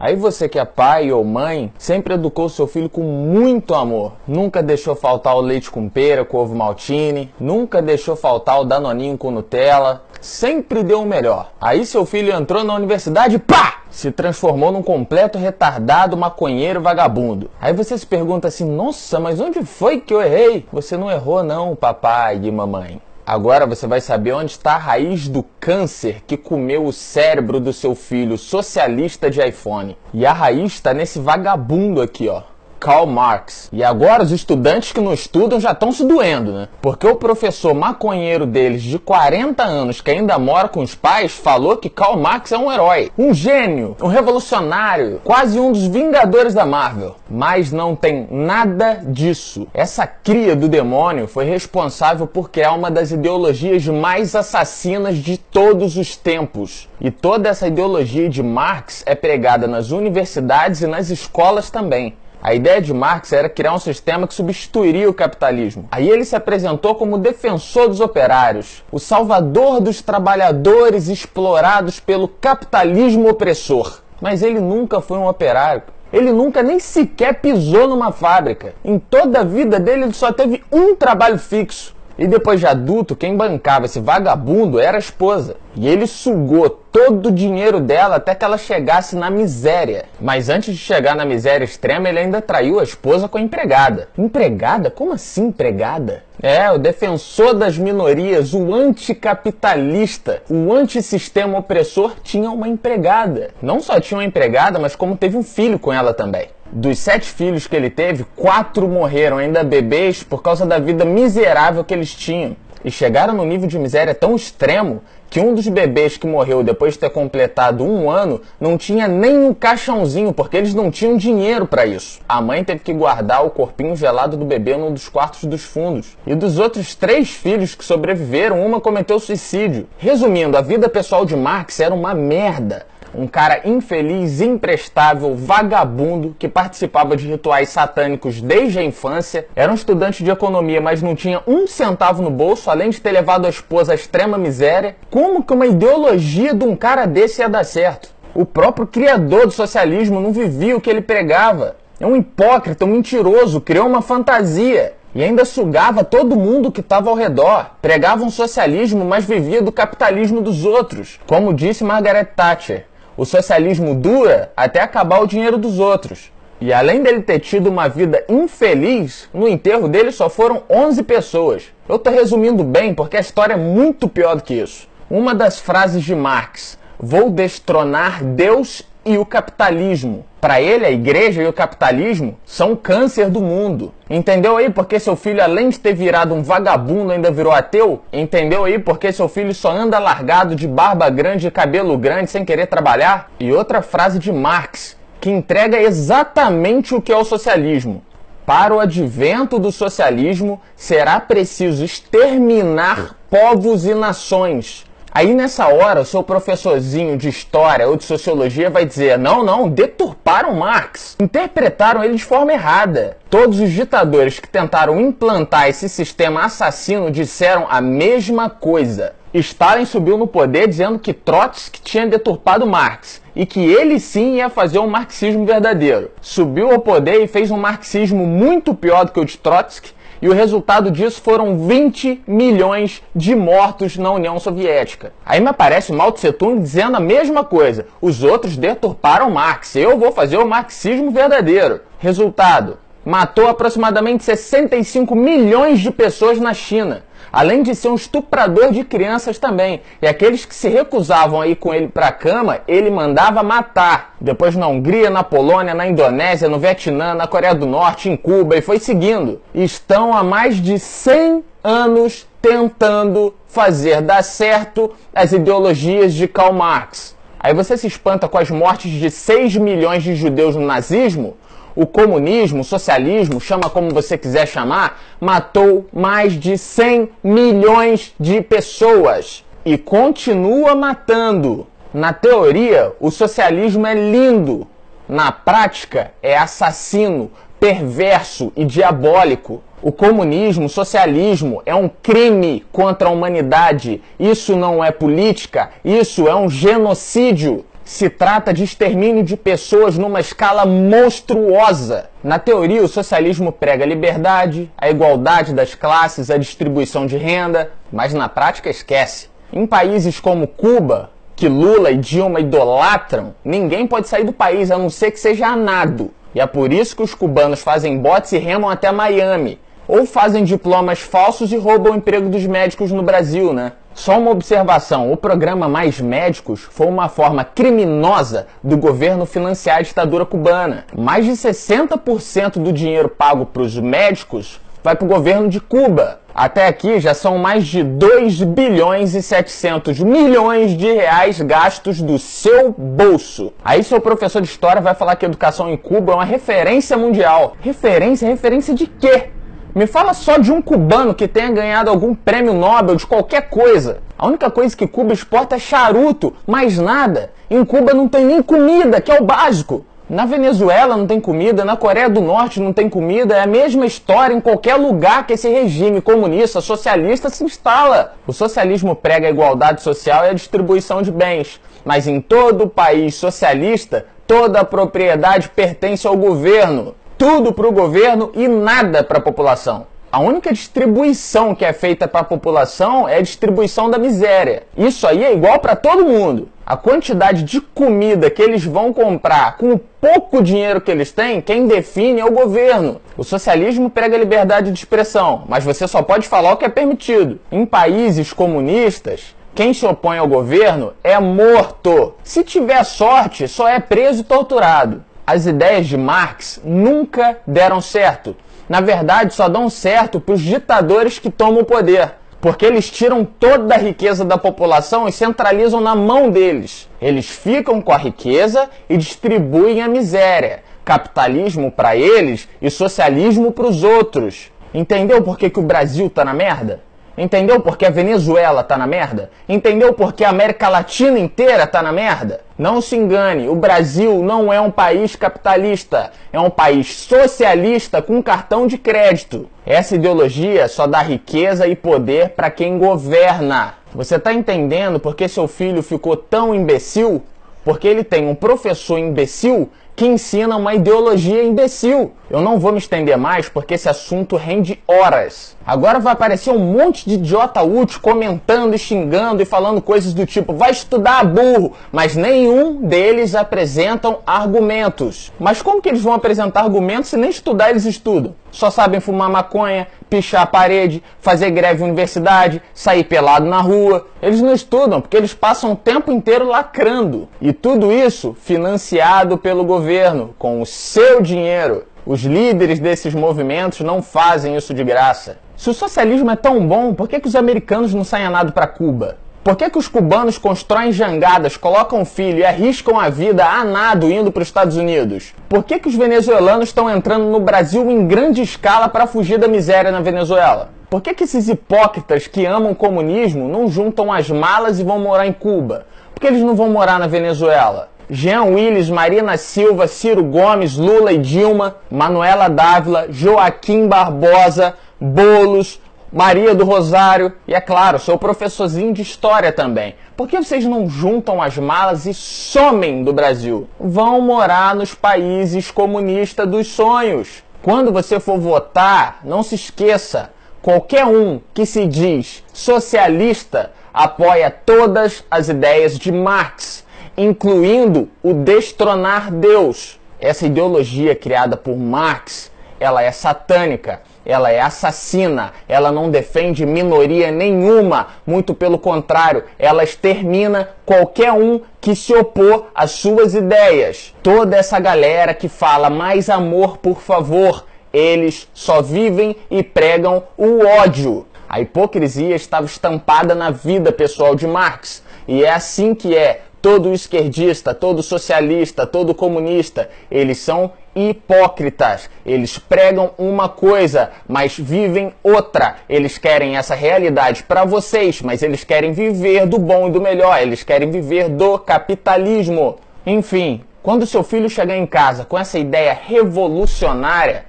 Aí você que é pai ou mãe, sempre educou seu filho com muito amor. Nunca deixou faltar o leite com pera, com ovo maltine. Nunca deixou faltar o danoninho com Nutella. Sempre deu o melhor. Aí seu filho entrou na universidade e pá! Se transformou num completo retardado, maconheiro, vagabundo. Aí você se pergunta assim, nossa, mas onde foi que eu errei? Você não errou não, papai e mamãe. Agora você vai saber onde está a raiz do câncer que comeu o cérebro do seu filho socialista de iPhone. E a raiz está nesse vagabundo aqui, ó. Karl Marx. E agora os estudantes que não estudam já estão se doendo, né? Porque o professor maconheiro deles, de 40 anos, que ainda mora com os pais, falou que Karl Marx é um herói, um gênio, um revolucionário, quase um dos Vingadores da Marvel. Mas não tem nada disso. Essa cria do demônio foi responsável por criar uma das ideologias mais assassinas de todos os tempos. E toda essa ideologia de Marx é pregada nas universidades e nas escolas também. A ideia de Marx era criar um sistema que substituiria o capitalismo. Aí ele se apresentou como defensor dos operários, o salvador dos trabalhadores explorados pelo capitalismo opressor. Mas ele nunca foi um operário. Ele nunca nem sequer pisou numa fábrica. Em toda a vida dele ele só teve um trabalho fixo. E depois de adulto, quem bancava esse vagabundo era a esposa. E ele sugou todo o dinheiro dela até que ela chegasse na miséria. Mas antes de chegar na miséria extrema, ele ainda traiu a esposa com a empregada. Empregada? Como assim empregada? É, o defensor das minorias, o anticapitalista, o antissistema opressor tinha uma empregada. Não só tinha uma empregada, mas como teve um filho com ela também. Dos 7 filhos que ele teve, 4 morreram ainda bebês por causa da vida miserável que eles tinham. E chegaram no nível de miséria tão extremo que um dos bebês que morreu depois de ter completado 1 ano não tinha nem um caixãozinho, porque eles não tinham dinheiro para isso. A mãe teve que guardar o corpinho gelado do bebê num dos quartos dos fundos. E dos outros 3 filhos que sobreviveram, uma cometeu suicídio. Resumindo, a vida pessoal de Marx era uma merda. Um cara infeliz, imprestável, vagabundo, que participava de rituais satânicos desde a infância, era um estudante de economia, mas não tinha 1 centavo no bolso, além de ter levado a esposa à extrema miséria. Como que uma ideologia de um cara desse ia dar certo? O próprio criador do socialismo não vivia o que ele pregava. É um hipócrita, um mentiroso, criou uma fantasia. E ainda sugava todo mundo que estava ao redor. Pregava um socialismo, mas vivia do capitalismo dos outros. Como disse Margaret Thatcher, o socialismo dura até acabar o dinheiro dos outros. E além dele ter tido uma vida infeliz, no enterro dele só foram 11 pessoas. Eu estou resumindo bem porque a história é muito pior do que isso. Uma das frases de Marx, vou destronar Deus e o capitalismo. Para ele, a igreja e o capitalismo são o câncer do mundo. Entendeu aí porque seu filho, além de ter virado um vagabundo, ainda virou ateu? Entendeu aí porque seu filho só anda largado de barba grande e cabelo grande sem querer trabalhar? E outra frase de Marx, que entrega exatamente o que é o socialismo. Para o advento do socialismo, será preciso exterminar povos e nações. Aí nessa hora, o seu professorzinho de história ou de sociologia vai dizer, não, deturparam Marx, interpretaram ele de forma errada. Todos os ditadores que tentaram implantar esse sistema assassino disseram a mesma coisa. Stalin subiu no poder dizendo que Trotsky tinha deturpado Marx e que ele sim ia fazer um marxismo verdadeiro. Subiu ao poder e fez um marxismo muito pior do que o de Trotsky. E o resultado disso foram 20 milhões de mortos na União Soviética. Aí me aparece o Mao Tse Tung dizendo a mesma coisa. Os outros deturparam Marx, eu vou fazer o marxismo verdadeiro. Resultado, matou aproximadamente 65 milhões de pessoas na China. Além de ser um estuprador de crianças também. E aqueles que se recusavam a ir com ele para a cama, ele mandava matar. Depois na Hungria, na Polônia, na Indonésia, no Vietnã, na Coreia do Norte, em Cuba, e foi seguindo. Estão há mais de 100 anos tentando fazer dar certo as ideologias de Karl Marx. Aí você se espanta com as mortes de 6 milhões de judeus no nazismo? O comunismo, o socialismo, chama como você quiser chamar, matou mais de 100 milhões de pessoas e continua matando. Na teoria, o socialismo é lindo. Na prática, é assassino, perverso e diabólico. O comunismo, o socialismo é um crime contra a humanidade. Isso não é política, isso é um genocídio. Se trata de extermínio de pessoas numa escala monstruosa. Na teoria, o socialismo prega a liberdade, a igualdade das classes, a distribuição de renda, mas na prática esquece. Em países como Cuba, que Lula e Dilma idolatram, ninguém pode sair do país a não ser que seja a nado. E é por isso que os cubanos fazem botes e remam até Miami. Ou fazem diplomas falsos e roubam o emprego dos médicos no Brasil, né? Só uma observação, o programa Mais Médicos foi uma forma criminosa do governo financiar a ditadura cubana. Mais de 60% do dinheiro pago para os médicos vai para o governo de Cuba. Até aqui já são mais de 2 bilhões e 700 milhões de reais gastos do seu bolso. Aí seu professor de história vai falar que a educação em Cuba é uma referência mundial. Referência de quê? Me fala só de um cubano que tenha ganhado algum prêmio Nobel de qualquer coisa. A única coisa que Cuba exporta é charuto, mais nada. Em Cuba não tem nem comida, que é o básico. Na Venezuela não tem comida, na Coreia do Norte não tem comida, é a mesma história em qualquer lugar que esse regime comunista, socialista se instala. O socialismo prega a igualdade social e a distribuição de bens, mas em todo país socialista, toda a propriedade pertence ao governo. Tudo para o governo e nada para a população. A única distribuição que é feita para a população é a distribuição da miséria. Isso aí é igual para todo mundo. A quantidade de comida que eles vão comprar com o pouco dinheiro que eles têm, quem define é o governo. O socialismo prega a liberdade de expressão, mas você só pode falar o que é permitido. Em países comunistas, quem se opõe ao governo é morto. Se tiver sorte, só é preso e torturado. As ideias de Marx nunca deram certo. Na verdade, só dão certo para os ditadores que tomam o poder, porque eles tiram toda a riqueza da população e centralizam na mão deles. Eles ficam com a riqueza e distribuem a miséria. Capitalismo para eles e socialismo para os outros. Entendeu por que o Brasil tá na merda? Entendeu por que a Venezuela tá na merda? Entendeu por que a América Latina inteira tá na merda? Não se engane, o Brasil não é um país capitalista, é um país socialista com cartão de crédito. Essa ideologia só dá riqueza e poder para quem governa. Você tá entendendo por que seu filho ficou tão imbecil? Porque ele tem um professor imbecil que ensina uma ideologia imbecil. Eu não vou me estender mais porque esse assunto rende horas. Agora vai aparecer um monte de idiota útil comentando e xingando e falando coisas do tipo vai estudar, burro, mas nenhum deles apresentam argumentos. Mas como que eles vão apresentar argumentos se nem estudar eles estudam? Só sabem fumar maconha, pichar a parede, fazer greve em universidade, sair pelado na rua. Eles não estudam porque eles passam o tempo inteiro lacrando. E tudo isso financiado pelo governo, com o seu dinheiro. Os líderes desses movimentos não fazem isso de graça. Se o socialismo é tão bom, por que os americanos não saem a nado para Cuba? Por que os cubanos constroem jangadas, colocam filho e arriscam a vida a nado indo para os Estados Unidos? Por que os venezuelanos estão entrando no Brasil em grande escala para fugir da miséria na Venezuela? Por que esses hipócritas que amam o comunismo não juntam as malas e vão morar em Cuba? Por que eles não vão morar na Venezuela? Jean Willis, Marina Silva, Ciro Gomes, Lula e Dilma, Manuela Dávila, Joaquim Barbosa, Boulos, Maria do Rosário e, é claro, sou professorzinho de história também. Por que vocês não juntam as malas e somem do Brasil? Vão morar nos países comunistas dos sonhos. Quando você for votar, não se esqueça, qualquer um que se diz socialista apoia todas as ideias de Marx, incluindo o destronar Deus. Essa ideologia criada por Marx, ela é satânica, ela é assassina, ela não defende minoria nenhuma, muito pelo contrário, ela extermina qualquer um que se opor às suas ideias. Toda essa galera que fala mais amor, por favor, eles só vivem e pregam o ódio. A hipocrisia estava estampada na vida pessoal de Marx, e é assim que é. Todo esquerdista, todo socialista, todo comunista, eles são hipócritas. Eles pregam uma coisa, mas vivem outra. Eles querem essa realidade para vocês, mas eles querem viver do bom e do melhor. Eles querem viver do capitalismo. Enfim, quando seu filho chegar em casa com essa ideia revolucionária,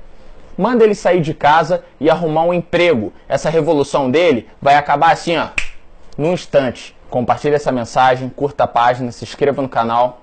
manda ele sair de casa e arrumar um emprego. Essa revolução dele vai acabar assim, ó, num instante. Compartilhe essa mensagem, curta a página, se inscreva no canal.